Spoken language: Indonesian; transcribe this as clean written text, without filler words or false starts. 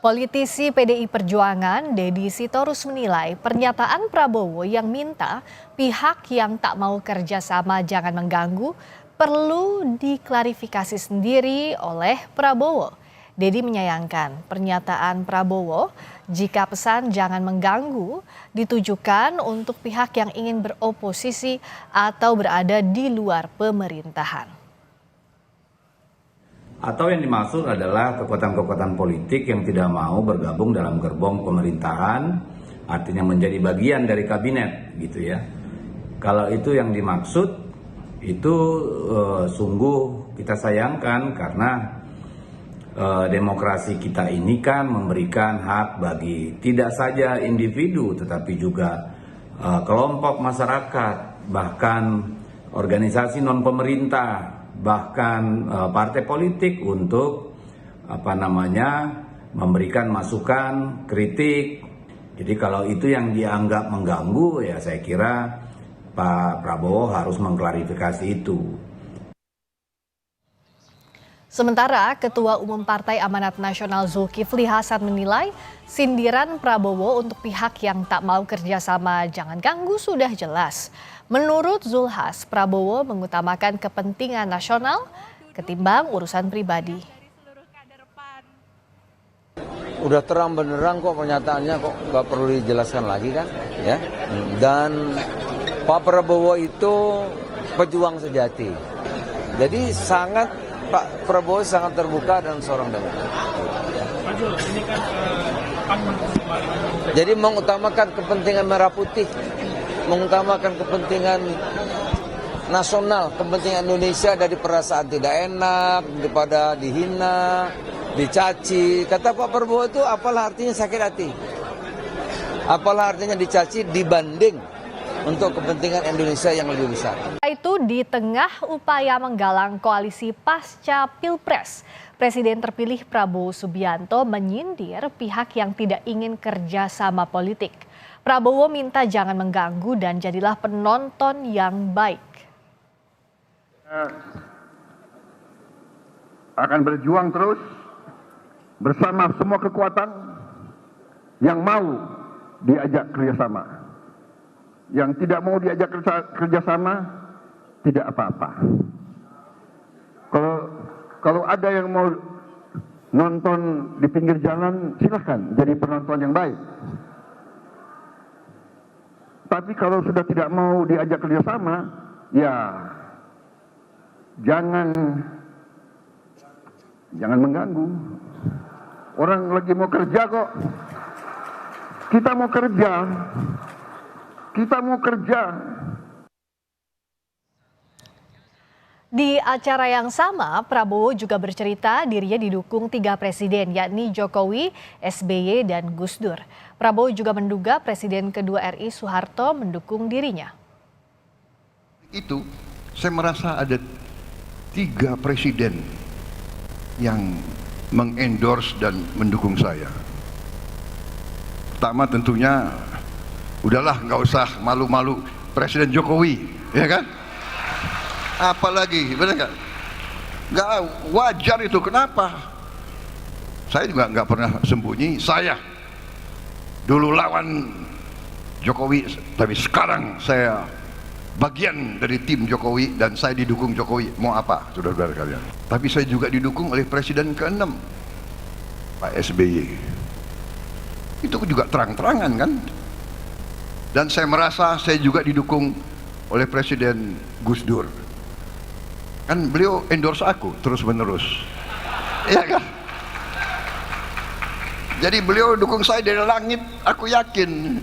Politisi PDI Perjuangan Deddy Sitorus menilai pernyataan Prabowo yang minta pihak yang tak mau kerjasama jangan mengganggu perlu diklarifikasi sendiri oleh Prabowo. Deddy menyayangkan pernyataan Prabowo jika pesan jangan mengganggu ditujukan untuk pihak yang ingin beroposisi atau berada di luar pemerintahan. Atau yang dimaksud adalah kekuatan-kekuatan politik yang tidak mau bergabung dalam gerbong pemerintahan, artinya menjadi bagian dari kabinet gitu ya. Kalau itu yang dimaksud, itu sungguh kita sayangkan karena demokrasi kita ini kan memberikan hak bagi tidak saja individu tetapi juga kelompok masyarakat, bahkan organisasi non pemerintah, bahkan partai politik untuk memberikan masukan, kritik. Jadi kalau itu yang dianggap mengganggu, ya saya kira Pak Prabowo harus mengklarifikasi itu. Sementara Ketua Umum Partai Amanat Nasional Zulkifli Hasan menilai sindiran Prabowo untuk pihak yang tak mau kerjasama jangan ganggu sudah jelas. Menurut Zulhas, Prabowo mengutamakan kepentingan nasional ketimbang urusan pribadi. Udah terang benerang kok pernyataannya, kok nggak perlu dijelaskan lagi kan, ya. Dan Pak Prabowo itu pejuang sejati. Jadi Pak Prabowo sangat terbuka dan seorang demokrat. Jadi mengutamakan kepentingan merah putih, mengutamakan kepentingan nasional, kepentingan Indonesia dari perasaan tidak enak, daripada dihina, dicaci. Kata Pak Prabowo itu apalah artinya sakit hati, apalah artinya dicaci dibanding untuk kepentingan Indonesia yang lebih besar. Itu di tengah upaya menggalang koalisi pasca Pilpres, Presiden terpilih Prabowo Subianto menyindir pihak yang tidak ingin kerjasama politik. Prabowo minta jangan mengganggu dan jadilah penonton yang baik. Akan berjuang terus bersama semua kekuatan yang mau diajak kerjasama. Yang tidak mau diajak kerjasama tidak apa-apa. Kalau ada yang mau nonton di pinggir jalan, silakan jadi penonton yang baik. Tapi kalau sudah tidak mau diajak kerjasama, ya jangan mengganggu. Orang lagi mau kerja kok. Kita mau kerja. Di acara yang sama, Prabowo juga bercerita dirinya didukung 3 presiden, yakni Jokowi, SBY, dan Gus Dur. Prabowo juga menduga Presiden kedua RI Soeharto mendukung dirinya. Itu saya merasa ada 3 presiden yang mengendorse dan mendukung saya. Pertama tentunya, udahlah nggak usah malu-malu, Presiden Jokowi, ya kan? Apalagi, benar nggak? Nggak wajar itu, kenapa? Saya juga nggak pernah sembunyi, saya dulu lawan Jokowi, tapi sekarang saya bagian dari tim Jokowi dan saya didukung Jokowi. Mau apa, saudara-saudara kalian? Tapi saya juga didukung oleh Presiden ke-6, Pak SBY. Itu juga terang-terangan kan? Dan saya merasa saya juga didukung oleh Presiden Gus Dur. Kan beliau endorse aku terus-menerus. Iya kan? Jadi beliau dukung saya dari langit, aku yakin.